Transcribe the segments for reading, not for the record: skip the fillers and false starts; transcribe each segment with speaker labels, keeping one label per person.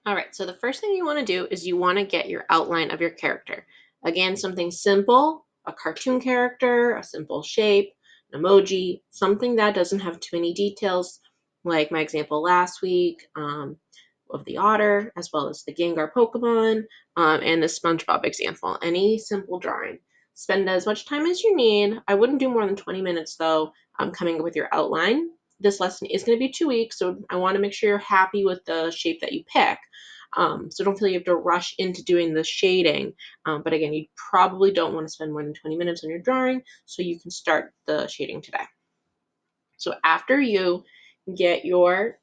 Speaker 1: All right, so the first thing you want to do is you want to get your outline of your character. Again, something simple, a cartoon character, a simple shape, an emoji, something that doesn't have too many details, like my example last week of the otter, as well as the Gengar Pokemon, and the SpongeBob example. Any simple drawing. Spend as much time as you need. I wouldn't do more than 20 minutes though, coming up with your outline. This lesson is going to be 2 weeks, so I want to make sure you're happy with the shape that you pick. So don't feel you have to rush into doing the shading. But again, you probably don't want to spend more than 20 minutes on your drawing, so you can start the shading today. So after you get your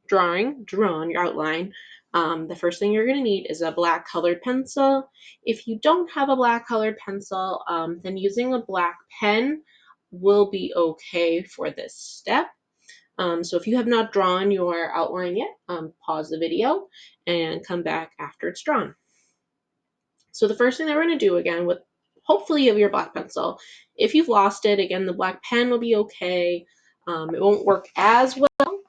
Speaker 1: drawing drawn, your outline, the first thing you're going to need is a black colored pencil. If you don't have a black colored pencil, then using a black pen will be okay for this step. So if you have not drawn your outline yet, pause the video and come back after it's drawn. So the first thing that we're going to do again with hopefully you have your black pencil. If you've lost it, again, the black pen will be okay. It won't work as well,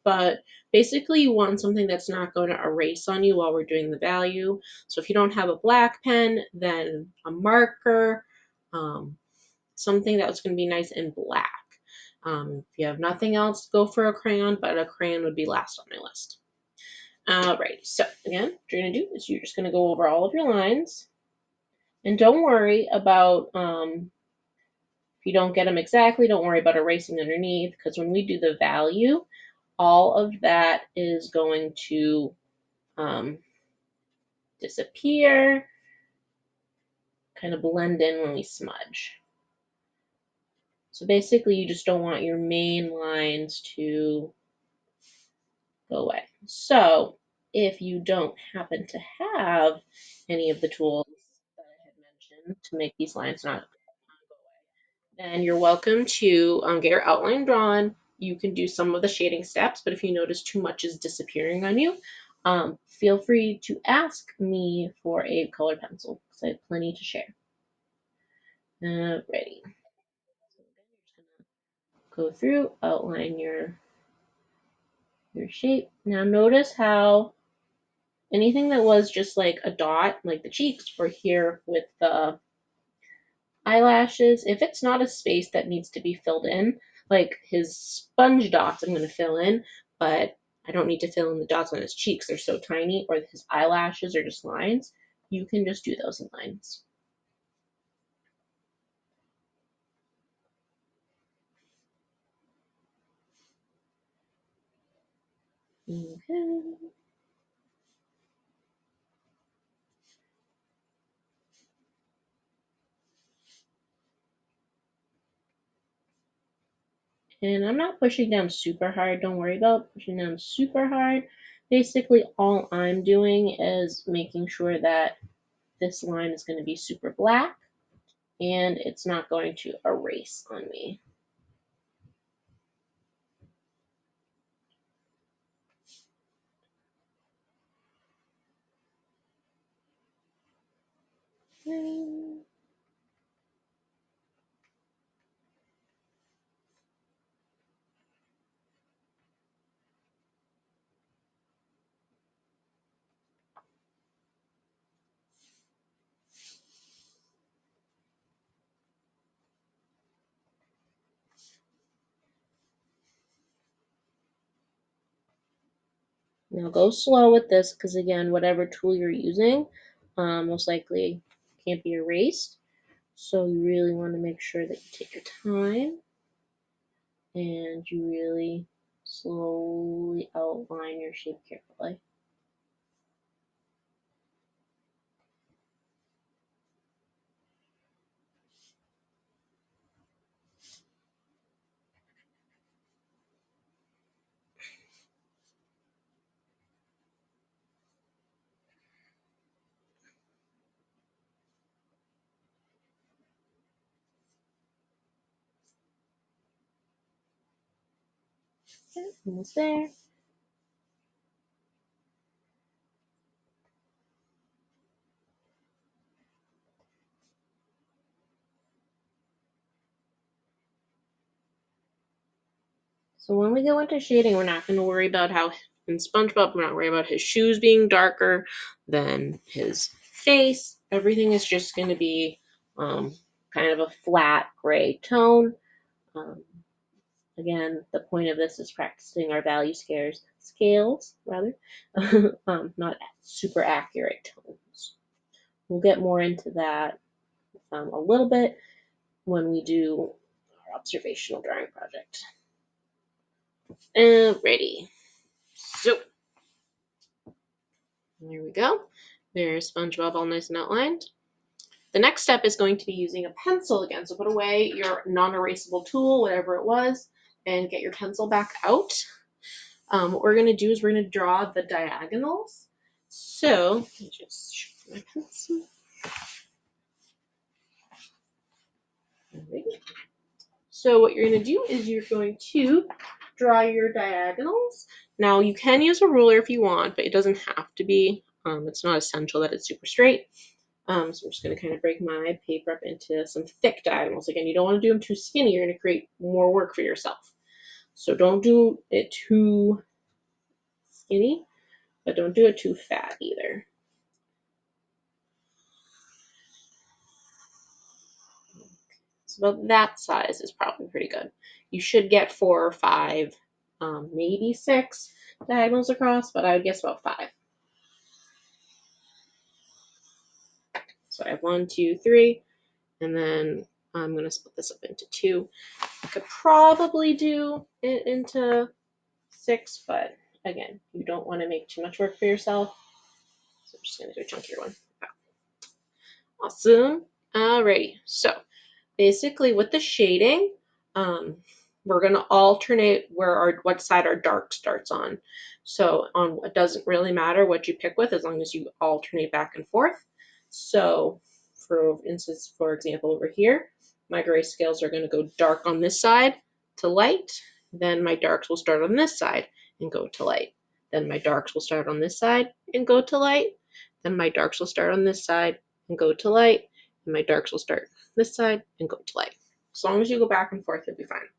Speaker 1: but basically you want something that's not going to erase on you while we're doing the value. So if you don't have a black pen, then a marker, something that's going to be nice and black. If you have nothing else, go for a crayon, but a crayon would be last on my list. Alright, so again, what you're going to do is you're just going to go over all of your lines. And don't worry about, if you don't get them exactly, don't worry about erasing underneath, because when we do the value, all of that is going to disappear, kind of blend in when we smudge. So basically, you just don't want your main lines to go away. So if you don't happen to have any of the tools that I had mentioned to make these lines not go away, then you're welcome to get your outline drawn. You can do some of the shading steps, but if you notice too much is disappearing on you, feel free to ask me for a colored pencil because I have plenty to share. Ready. So again, you're just gonna go through, outline your shape. Now notice how anything that was just like a dot, like the cheeks, or here with the eyelashes, if it's not a space that needs to be filled in, like his sponge dots, I'm going to fill in, but I don't need to fill in the dots on his cheeks. They're so tiny, or his eyelashes are just lines. You can just do those in lines. Okay. And I'm not pushing down super hard. Don't worry about pushing down super hard. Basically, all I'm doing is making sure that this line is going to be super black and it's not going to erase on me. Now go slow with this because again, whatever tool you're using most likely can't be erased. So you really want to make sure that you take your time and you really slowly outline your shape carefully. Okay, almost there. So when we go into shading, we're not going to worry about how In SpongeBob, we're not worried about his shoes being darker than his face. Everything is just going to be kind of a flat gray tone. Um, Again, the point of this is practicing our value scales rather, not super accurate tones. We'll get more into that a little bit when we do our observational drawing project. Ready. So, there we go. There's SpongeBob all nice and outlined. The next step is going to be using a pencil again. So put away your non-erasable tool, whatever it was, and get your pencil back out. What we're going to do is we're going to draw the diagonals. So, let me just show my pencil. So what you're going to do is you're going to draw your diagonals. Now you can use a ruler if you want, but it doesn't have to be. It's not essential that it's super straight. So I'm just going to kind of break my paper up into some thick diagonals. Again, you don't want to do them too skinny. You're going to create more work for yourself. So don't do it too skinny, but don't do it too fat either. So about that size is probably pretty good. You should get 4 or 5, maybe 6 diagonals across, but I would guess about 5. So I have 1, 2, 3, and then I'm going to split this up into 2. I could probably do it into 6, but again, you don't want to make too much work for yourself. So I'm just going to do a chunkier one. Awesome. Alrighty. So basically with the shading, we're going to alternate what side our dark starts on. So it doesn't really matter what you pick with as long as you alternate back and forth. So for instance, for example, over here, my grayscales are going to go dark on this side to light. Then my darks will start on this side and go to light. Then my darks will start on this side and go to light. Then my darks will start on this side and go to light. And my darks will start this side and go to light. As long as you go back and forth, you'll be fine.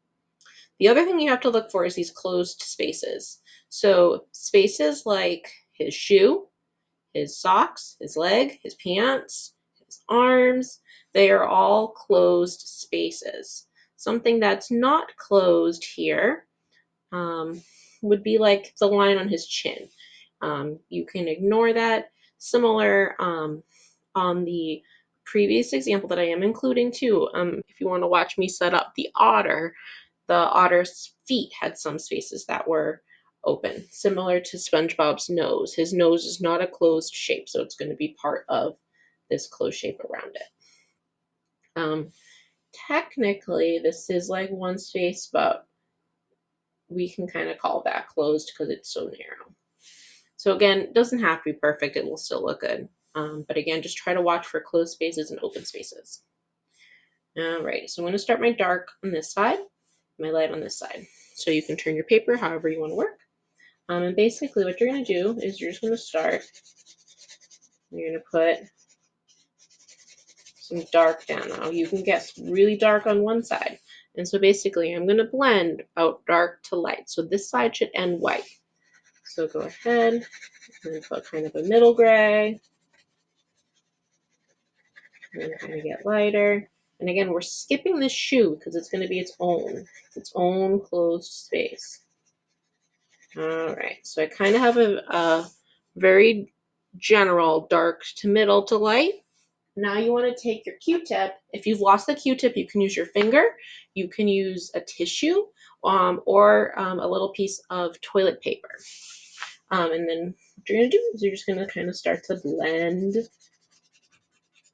Speaker 1: The other thing you have to look for is these closed spaces. So spaces like his shoe, his socks, his leg, his pants, his arms, they are all closed spaces. Something that's not closed here would be like the line on his chin. You can ignore that. Similar on the previous example that I am including too, if you want to watch me set up the otter's feet had some spaces that were open, similar to SpongeBob's nose. His nose is not a closed shape, so it's going to be part of this closed shape around it. Technically, this is like one space, but we can kind of call that closed because it's so narrow. So again, it doesn't have to be perfect. It will still look good. But again, just try to watch for closed spaces and open spaces. Alright, so I'm going to start my dark on this side, my light on this side. So you can turn your paper however you want to work. And basically what you're going to do is you're just going to start, you're going to put some dark down. Now you can get really dark on one side. And so basically I'm going to blend out dark to light. So this side should end white. So go ahead and put kind of a middle gray. And then kind of get lighter. And again, we're skipping this shoe because it's going to be its own closed space. All right, so I kind of have a very general dark to middle to light. Now you want to take your Q-tip. If you've lost the Q-tip, you can use your finger. You can use a tissue or a little piece of toilet paper. And then what you're going to do is you're just going to kind of start to blend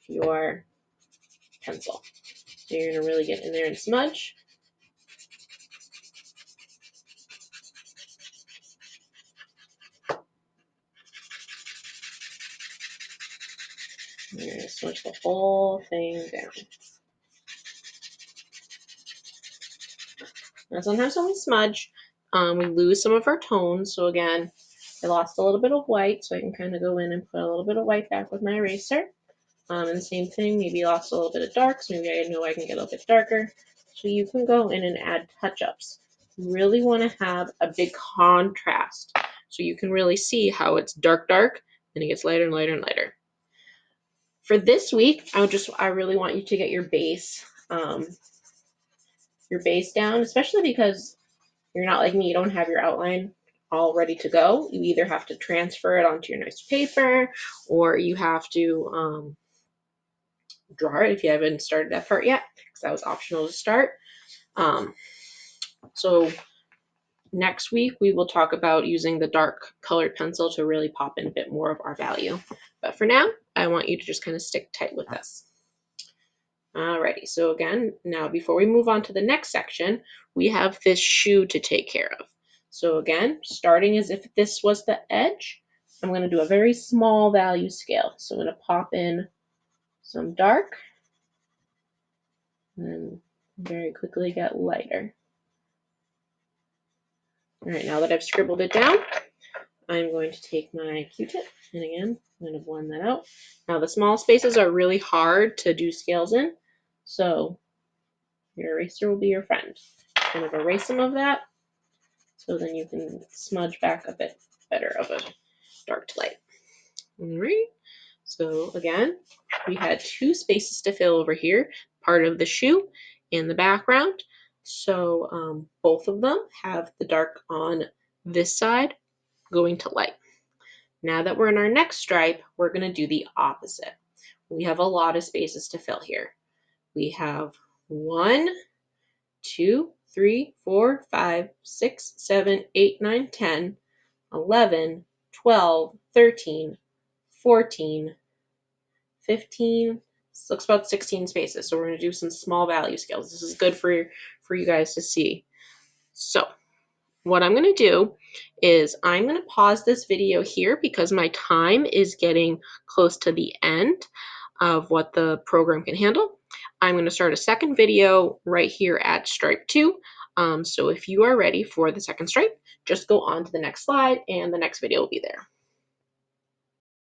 Speaker 1: your pencil. So you're going to really get in there and smudge. You're going to smudge the whole thing down. Now sometimes when we smudge, we lose some of our tones. So again, I lost a little bit of white, so I can kind of go in and put a little bit of white back with my eraser. And the same thing, maybe lost a little bit of dark, so maybe I know I can get a little bit darker. So you can go in and add touch-ups. You really want to have a big contrast So you can really see how it's dark, dark, and it gets lighter and lighter and lighter. For this week, I really want you to get your base down, especially because you're not like me, you don't have your outline all ready to go. You either have to transfer it onto your nice paper, or you have to draw it if you haven't started that part yet, because that was optional to start. So next week we will talk about using the dark colored pencil to really pop in a bit more of our value. But for now, I want you to just kind of stick tight with this. Alrighty, so again, now before we move on to the next section, we have this shoe to take care of. So again, starting as if this was the edge, I'm going to do a very small value scale. So I'm going to pop in some dark and then very quickly get lighter. All right, now that I've scribbled it down, I'm going to take my Q-tip, and again, I'm going to blend that out. Now the small spaces are really hard to do scales in, so your eraser will be your friend. Kind of erase some of that, so then you can smudge back a bit better of a dark to light. All right, so again, we had 2 spaces to fill over here, part of the shoe and the background. So both of them have the dark on this side going to light. Now that we're in our next stripe, we're going to do the opposite. We have a lot of spaces to fill here. We have 1, 2, 3, 4, 5, 6, 7, 8, 9, 10, 11, 12, 13, 14, 15, looks about 16 spaces. So we're going to do some small value scales. This is good for you guys to see. So what I'm going to do is I'm going to pause this video here because my time is getting close to the end of what the program can handle. I'm going to start a second video right here at stripe 2. So if you are ready for the second stripe, just go on to the next slide and the next video will be there.